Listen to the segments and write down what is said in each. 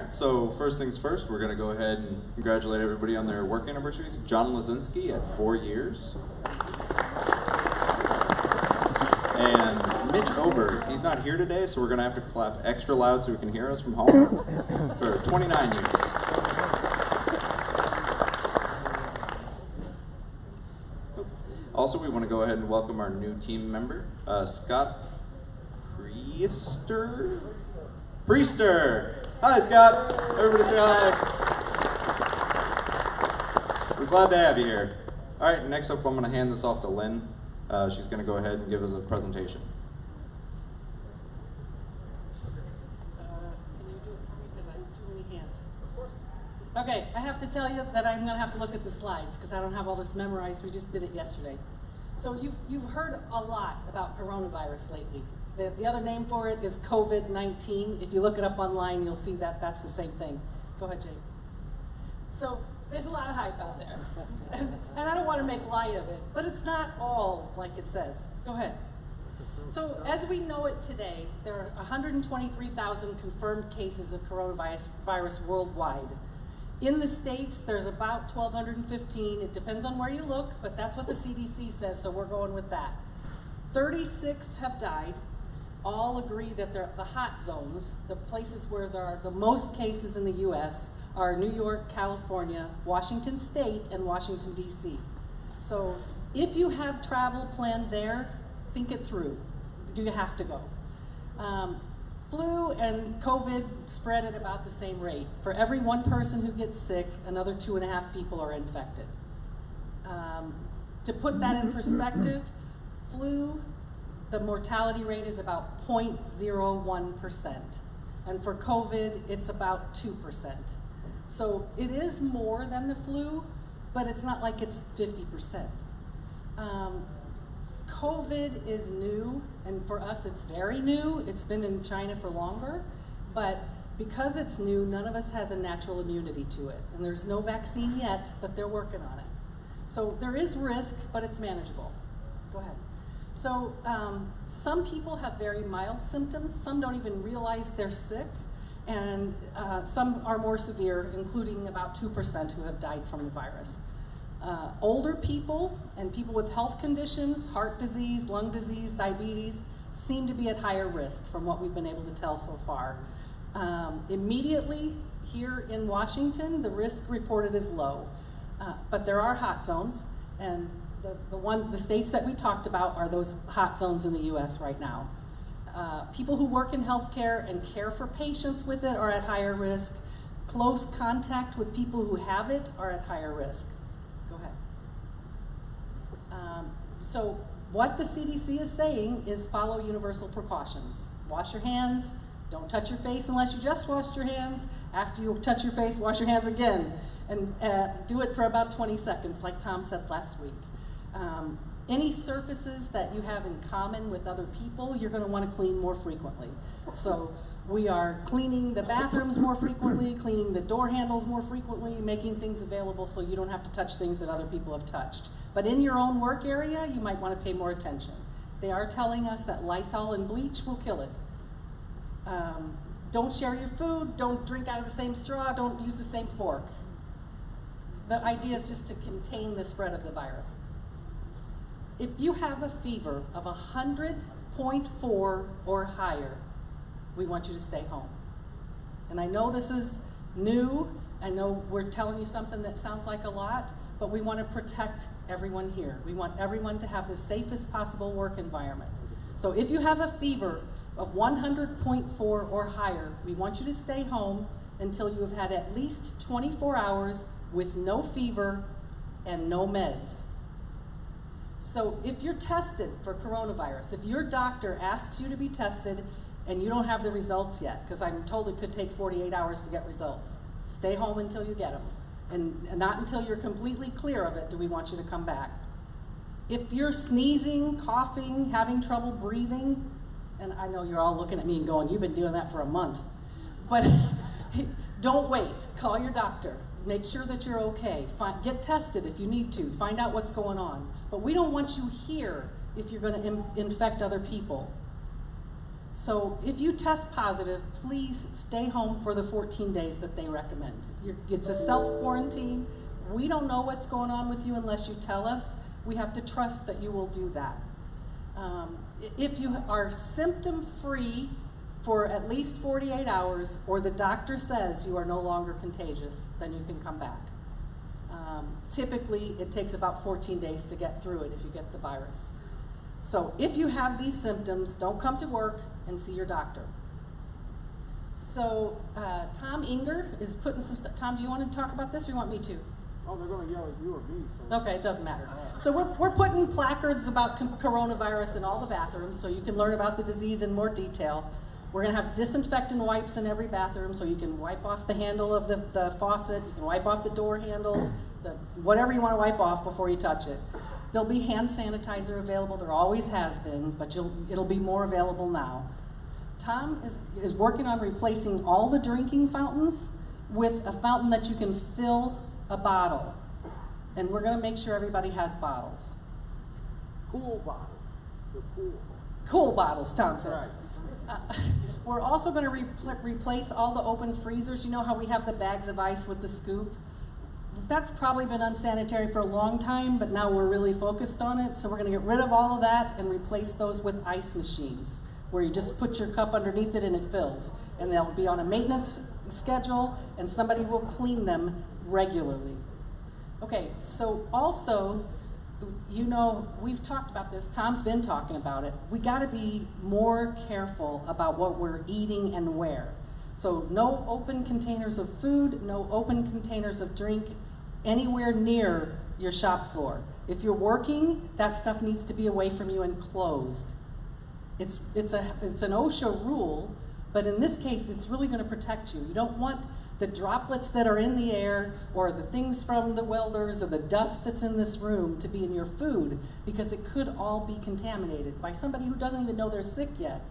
right, so first things first, we're going to go ahead and congratulate everybody on their work anniversaries. John Lazinski at 4 years. And Mitch Ober, he's not here today, so we're going to have to clap extra loud so we can hear us from home for 29 years. Also, we want to go ahead and welcome our new team member, Scott Priester. Hi, Scott. Everybody say hi. We're glad to have you here. All right, next up, I'm going to hand this off to Lynn. She's going to go ahead and give us a presentation. Can you do it for me? Because I have too many hands. Of course. Okay, I have to tell you that I'm going to have to look at the slides because I don't have all this memorized. We just did it yesterday. So you've heard a lot about coronavirus lately. The other name for it is COVID-19. If you look it up online, you'll see that that's the same thing. Go ahead, Jake. So there's a lot of hype out there. And I don't want to make light of it, but it's not all like it says. Go ahead. So as we know it today, there are 123,000 confirmed cases of coronavirus worldwide. In the States, there's about 1,215. It depends on where you look, but that's what the CDC says, so we're going with that. 36 have died. All agree that they're the hot zones, the places where there are the most cases in the US, are New York, California, Washington State, and Washington, D.C. So if you have travel planned there, think it through. Do you have to go? Flu and COVID spread at about the same rate. For every one person who gets sick, another 2.5 people are infected. To put that in perspective, flu, the mortality rate is about 0.01%. And for COVID, it's about 2%. So it is more than the flu, but it's not like it's 50%. COVID is new, and for us it's very new. It's been in China for longer, but because it's new, none of us has a natural immunity to it. And there's no vaccine yet, but they're working on it. So there is risk, but it's manageable. Go ahead. So some people have very mild symptoms. Some don't even realize they're sick, and some are more severe, including about 2% who have died from the virus. Older people and people with health conditions, heart disease, lung disease, diabetes, seem to be at higher risk from what we've been able to tell so far. Immediately here in Washington, the risk reported is low, but there are hot zones, and the states that we talked about are those hot zones in the US right now. People who work in healthcare and care for patients with it are at higher risk. Close contact with people who have it are at higher risk. Go ahead. So what the CDC is saying is follow universal precautions. Wash your hands. Don't touch your face unless you just washed your hands. After you touch your face, wash your hands again. And do it for about 20 seconds, like Tom said last week. Any surfaces that you have in common with other people, you're going to want to clean more frequently. So we are cleaning the bathrooms more frequently, cleaning the door handles more frequently, making things available so you don't have to touch things that other people have touched. But in your own work area, you might want to pay more attention. They are telling us that Lysol and bleach will kill it. Don't share your food, don't drink out of the same straw, don't use the same fork. The idea is just to contain the spread of the virus. If you have a fever of 100.4 or higher, we want you to stay home. And I know this is new. I know we're telling you something that sounds like a lot, but we want to protect everyone here. We want everyone to have the safest possible work environment. So if you have a fever of 100.4 or higher, we want you to stay home until you have had at least 24 hours with no fever and no meds. So if you're tested for coronavirus, if your doctor asks you to be tested and you don't have the results yet, because I'm told it could take 48 hours to get results, stay home until you get them. And not until you're completely clear of it do we want you to come back. If you're sneezing, coughing, having trouble breathing, and I know you're all looking at me and going, you've been doing that for a month, but don't wait. Call your doctor. Make sure that you're okay. Get tested if you need to. Find out what's going on. But we don't want you here if you're going to infect other people. So if you test positive, please stay home for the 14 days that they recommend. It's a self-quarantine. We don't know what's going on with you unless you tell us. We have to trust that you will do that. If you are symptom-free for at least 48 hours, or the doctor says you are no longer contagious, then you can come back. Typically, it takes about 14 days to get through it if you get the virus. So if you have these symptoms, don't come to work and see your doctor. So Tom Inger is putting some stuff. Tom, do you want to talk about this or you want me to? Oh, they're going to yell at you or me. So. Okay, it doesn't matter. So we're putting placards about coronavirus in all the bathrooms so you can learn about the disease in more detail. We're going to have disinfectant wipes in every bathroom so you can wipe off the handle of the faucet, you can wipe off the door handles, whatever you want to wipe off before you touch it. There'll be hand sanitizer available. There always has been, but it'll be more available now. Tom is working on replacing all the drinking fountains with a fountain that you can fill a bottle. And we're going to make sure everybody has bottles. Cool bottles. They're cool. Cool bottles, Tom says. Right. We're also going to replace all the open freezers. You know how we have the bags of ice with the scoop? That's probably been unsanitary for a long time, but now we're really focused on it. So we're going to get rid of all of that and replace those with ice machines, where you just put your cup underneath it and it fills. And they'll be on a maintenance schedule, and somebody will clean them regularly. Okay, so also, you know, we've talked about this. Tom's been talking about it. We got to be more careful about what we're eating and where. So no open containers of food, no open containers of drink anywhere near your shop floor. If you're working, that stuff needs to be away from you and closed. It's an OSHA rule, but in this case, it's really going to protect you. You don't want the droplets that are in the air or the things from the welders or the dust that's in this room to be in your food, because it could all be contaminated by somebody who doesn't even know they're sick yet.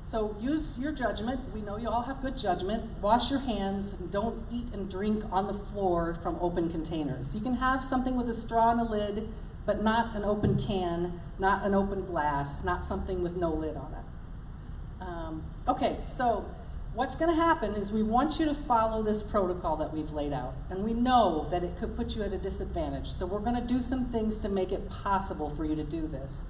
So use your judgment. We know you all have good judgment. Wash your hands and don't eat and drink on the floor from open containers. You can have something with a straw and a lid, but not an open can, not an open glass, not something with no lid on it. Okay, so what's going to happen is we want you to follow this protocol that we've laid out, and we know that it could put you at a disadvantage. So we're going to do some things to make it possible for you to do this.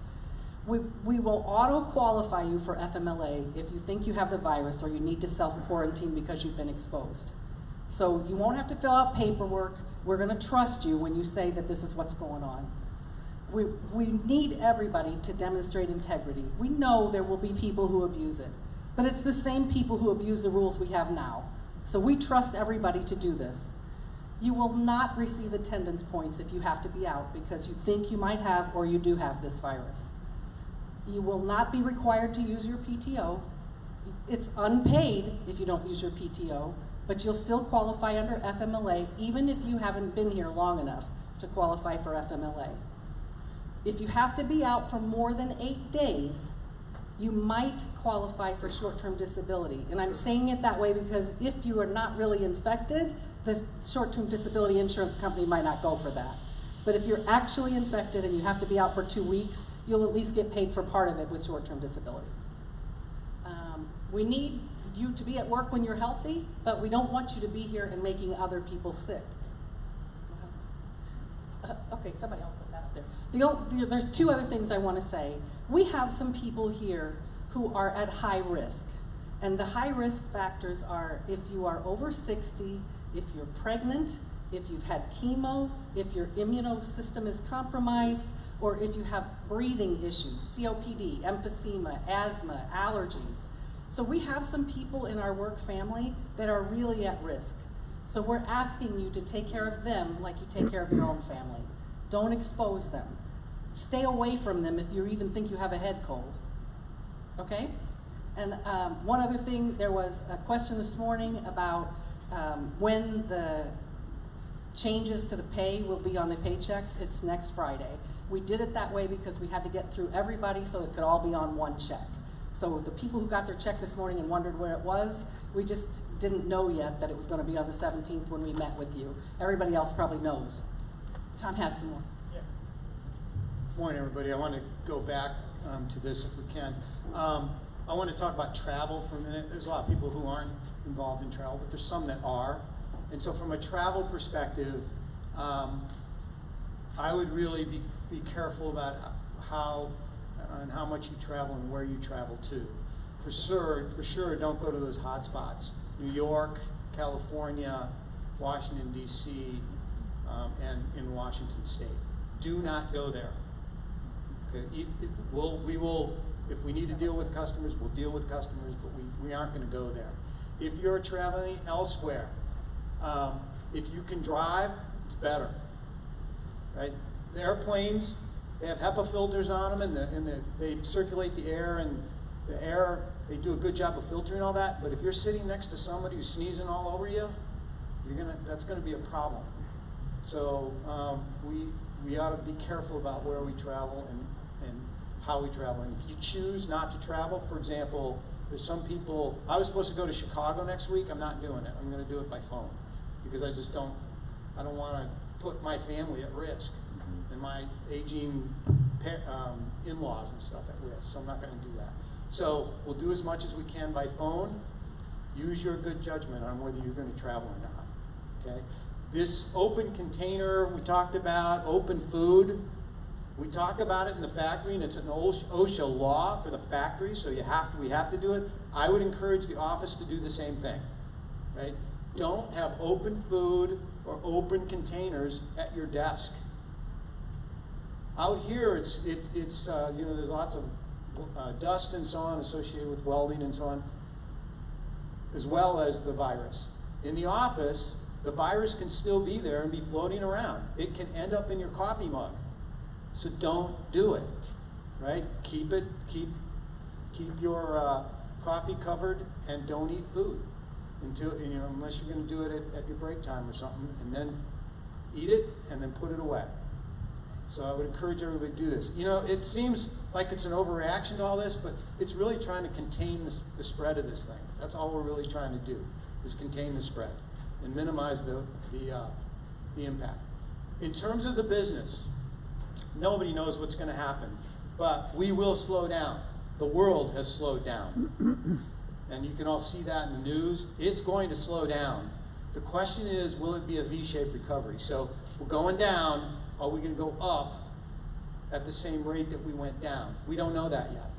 We will auto-qualify you for FMLA if you think you have the virus or you need to self-quarantine because you've been exposed. So you won't have to fill out paperwork. We're going to trust you when you say that this is what's going on. We need everybody to demonstrate integrity. We know there will be people who abuse it, but it's the same people who abuse the rules we have now. So we trust everybody to do this. You will not receive attendance points if you have to be out because you think you might have or you do have this virus. You will not be required to use your PTO. It's unpaid if you don't use your PTO, but you'll still qualify under FMLA even if you haven't been here long enough to qualify for FMLA. If you have to be out for more than 8 days, you might qualify for short-term disability. And I'm saying it that way because if you are not really infected, the short-term disability insurance company might not go for that. But if you're actually infected and you have to be out for 2 weeks, you'll at least get paid for part of it with short-term disability. We need you to be at work when you're healthy, but we don't want you to be here and making other people sick. Okay, somebody else put that up there. There's two other things I want to say. We have some people here who are at high risk. And the high risk factors are if you are over 60, if you're pregnant, if you've had chemo, if your immune system is compromised, or if you have breathing issues, COPD, emphysema, asthma, allergies. So we have some people in our work family that are really at risk. So we're asking you to take care of them like you take care of your own family. Don't expose them. Stay away from them if you even think you have a head cold. Okay? And one other thing, there was a question this morning about when the changes to the pay will be on the paychecks. It's next Friday. We did it that way because we had to get through everybody so it could all be on one check. So the people who got their check this morning and wondered where it was, we just didn't know yet that it was going to be on the 17th when we met with you. Everybody else probably knows. Tom has some more. Yeah. Morning, everybody. I want to go back to this if we can. I want to talk about travel for a minute. There's a lot of people who aren't involved in travel, but there's some that are. And so from a travel perspective, I would really be careful about how and how much you travel and where you travel to. For sure, don't go to those hot spots. New York, California, Washington, D.C., and in Washington State. Do not go there. Okay, we will, if we need to deal with customers, we'll deal with customers, but we aren't going to go there. If you're traveling elsewhere, if you can drive, it's better, right? The airplanes, they have HEPA filters on them, and they circulate the air, and the air, they do a good job of filtering all that. But if you're sitting next to somebody who's sneezing all over you, that's going to be a problem. So we ought to be careful about where we travel and how we travel. And if you choose not to travel, for example, there's some people, I was supposed to go to Chicago next week. I'm not doing it. I'm going to do it by phone because I don't want to put my family at risk and my aging in-laws and stuff at risk. So I'm not going to do that. So we'll do as much as we can by phone. Use your good judgment on whether you're going to travel or not. Okay. This open container we talked about, open food, we talk about it in the factory, and it's an OSHA law for the factory, so we have to do it. I would encourage the office to do the same thing, right? Don't have open food or open containers at your desk. Out here, it's there's lots of dust and so on associated with welding and so on, as well as the virus. In the office, the virus can still be there and be floating around. It can end up in your coffee mug. So don't do it, right? Keep your coffee covered and don't eat food unless you're going to do it at your break time or something, and then eat it and then put it away. So I would encourage everybody to do this. It seems like it's an overreaction to all this, but it's really trying to contain the spread of this thing. That's all we're really trying to do, is contain the spread and minimize the impact. In terms of the business, nobody knows what's going to happen, but we will slow down. The world has slowed down. And you can all see that in the news. It's going to slow down. The question is, will it be a V-shaped recovery? So we're going down. Are we going to go up at the same rate that we went down? We don't know that yet,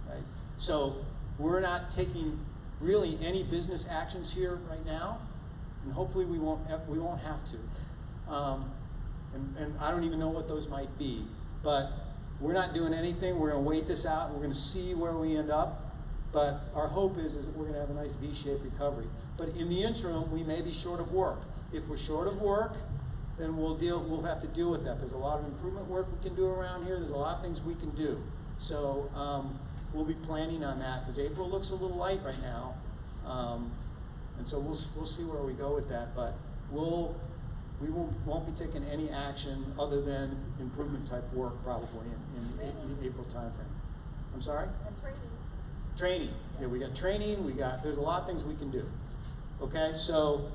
right? So we're not taking really any business actions here right now, and hopefully we won't have to. And I don't even know what those might be, but we're not doing anything. We're going to wait this out, and we're going to see where we end up. But our hope is that we're going to have a nice V-shaped recovery. But in the interim, we may be short of work. If we're short of work, then we'll have to deal with that. There's a lot of improvement work we can do around here. There's a lot of things we can do. So we'll be planning on that, because April looks a little light right now. And so we'll see where we go with that. But we won't be taking any action other than improvement type work probably in the April timeframe. I'm sorry? And training. Training. Yeah, we got training. There's a lot of things we can do. Okay, so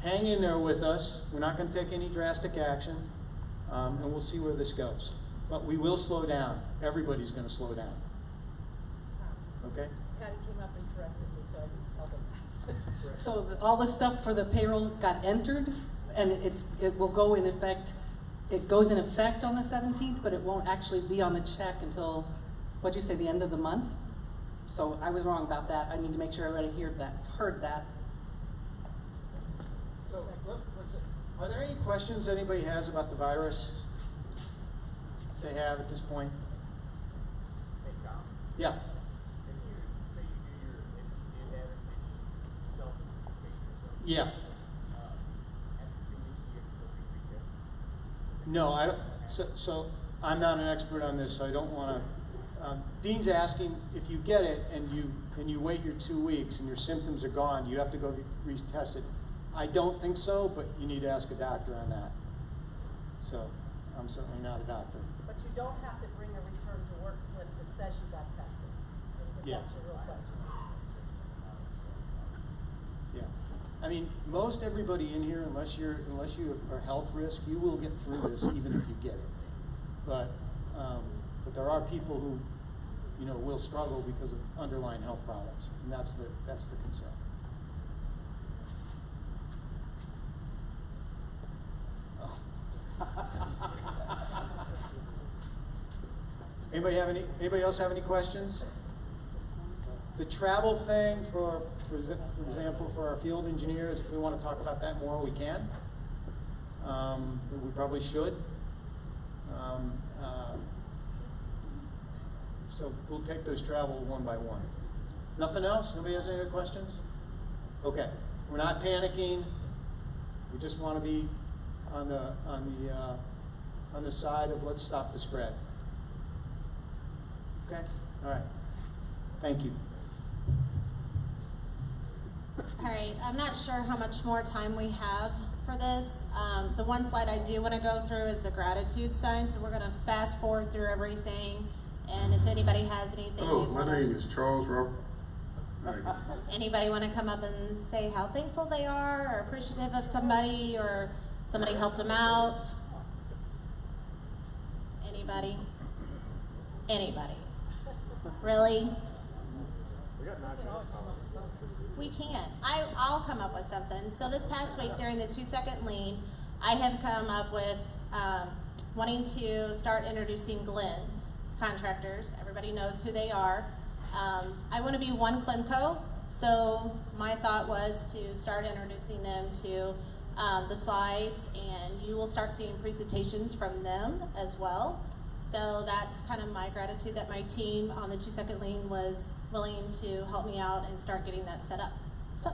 hang in there with us. We're not going to take any drastic action, and we'll see where this goes. But we will slow down. Everybody's going to slow down. Okay? Patty came up and corrected me, so I didn't tell them that. So all the stuff for the payroll got entered, and it will go in effect. It goes in effect on the 17th, but it won't actually be on the check until, what'd you say, the end of the month? So I was wrong about that. I need to make sure everybody heard that. So, are there any questions anybody has about the virus? They have at this point? Hey, Tom. Yeah. If you say you did have any self-notification or something, Yeah. after 2 weeks you have to go get retested? No, I don't. So I'm not an expert on this, so I don't want to. Dean's asking if you get it and you wait your 2 weeks and your symptoms are gone, do you have to go get retested? I don't think so, but you need to ask a doctor on that. So I'm certainly not a doctor. But you don't have to bring a return to work slip that says you got tested. If Yeah. that's your real question. Yeah, I mean, most everybody in here, unless you are health risk, you will get through this even if you get it. But there are people who you know, will struggle because of underlying health problems, and that's the concern. Anybody else have any questions? The travel thing, for example, for our field engineers, if we want to talk about that more, we can. We probably should. So we'll take those travel one by one. Nothing else? Nobody has any other questions? Okay, we're not panicking. We just want to be on the side of let's stop the spread. Okay, all right. Thank you. All right, I'm not sure how much more time we have for this. The one slide I do want to go through is the gratitude sign, so we're going to fast forward through everything. And if anybody has anything, Hello, my name is Charles Robert. Anybody want to come up and say how thankful they are or appreciative of somebody or somebody helped them out? Anybody? Anybody? Really? We can. I'll come up with something. So this past week during the 2-second lean, I have come up with wanting to start introducing Glenn's contractors. Everybody knows who they are. I want to be one Clemco, so my thought was to start introducing them to the slides, and you will start seeing presentations from them as well. So that's kind of my gratitude that my team on the 2-second lean was willing to help me out and start getting that set up. So.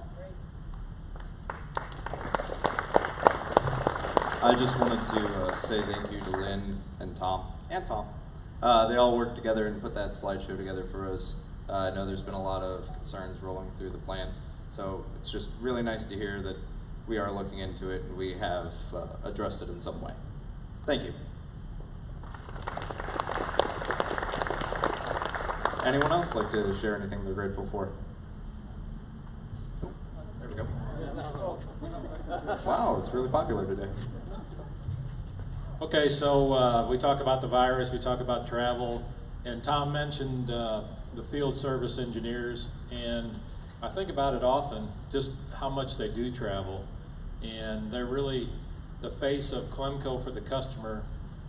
I just wanted to say thank you to Lynn and Tom. They all worked together and put that slideshow together for us. I know there's been a lot of concerns rolling through the plan, so it's just really nice to hear that we are looking into it and we have addressed it in some way. Thank you. Anyone else like to share anything they're grateful for? There we go. Wow, it's really popular today. Okay, so we talk about the virus, we talk about travel, and Tom mentioned the field service engineers, and I think about it often, just how much they do travel, and they're really the face of Clemco for the customer,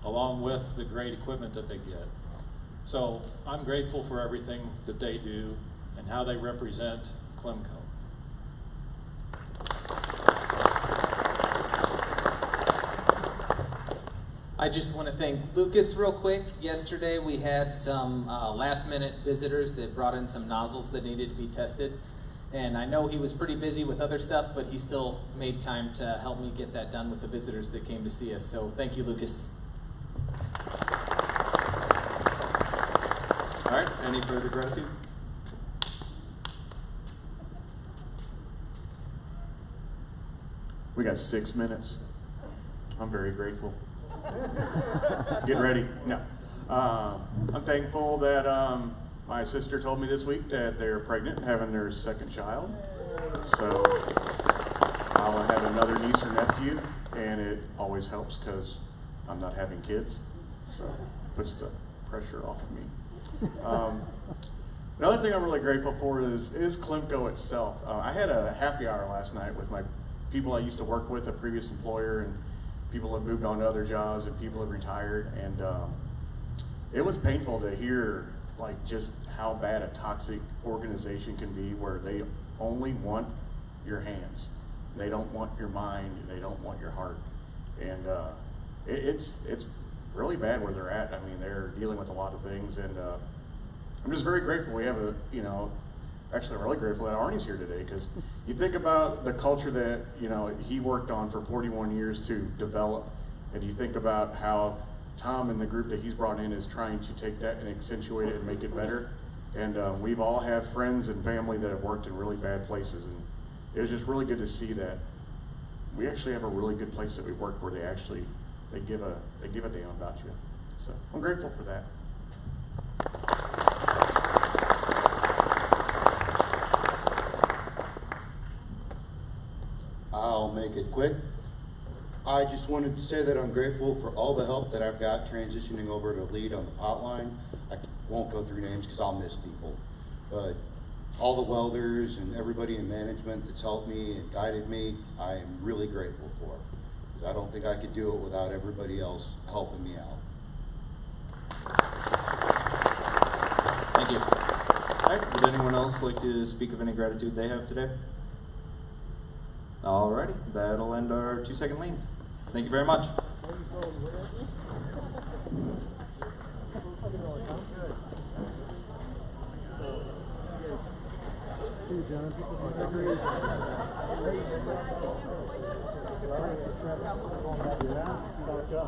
along with the great equipment that they get. So I'm grateful for everything that they do and how they represent Clemco. I just want to thank Lucas real quick. Yesterday we had some last minute visitors that brought in some nozzles that needed to be tested. And I know he was pretty busy with other stuff, but he still made time to help me get that done with the visitors that came to see us. So thank you, Lucas. All right, any further gratitude? We got 6 minutes. I'm very grateful. Get ready. No. I'm thankful that my sister told me this week that they're pregnant and having their second child. So I'll have another niece or nephew, and it always helps because I'm not having kids. So it puts the pressure off of me. Another thing I'm really grateful for is Clemco itself. I had a happy hour last night with my people I used to work with, a previous employer, and people have moved on to other jobs and people have retired, and it was painful to hear like just how bad a toxic organization can be, where they only want your hands, they don't want your mind, they don't want your heart, and it's really bad where they're at. I mean, they're dealing with a lot of things, and I'm just very grateful we have actually I'm really grateful that Arnie's here today, because you think about the culture that he worked on for 41 years to develop, and you think about how Tom and the group that he's brought in is trying to take that and accentuate it and make it better. And we've all had friends and family that have worked in really bad places, and it was just really good to see that we actually have a really good place that we work where they give a damn about you. So I'm grateful for that. I'll make it quick. I just wanted to say that I'm grateful for all the help that I've got transitioning over to lead on the pot line. won't go through names because I'll miss people. But all the welders and everybody in management that's helped me and guided me, I am really grateful for. Because I don't think I could do it without everybody else helping me out. Thank you. All right, would anyone else like to speak of any gratitude they have today? Alrighty, that'll end our 2-second lean. Thank you very much. Yeah,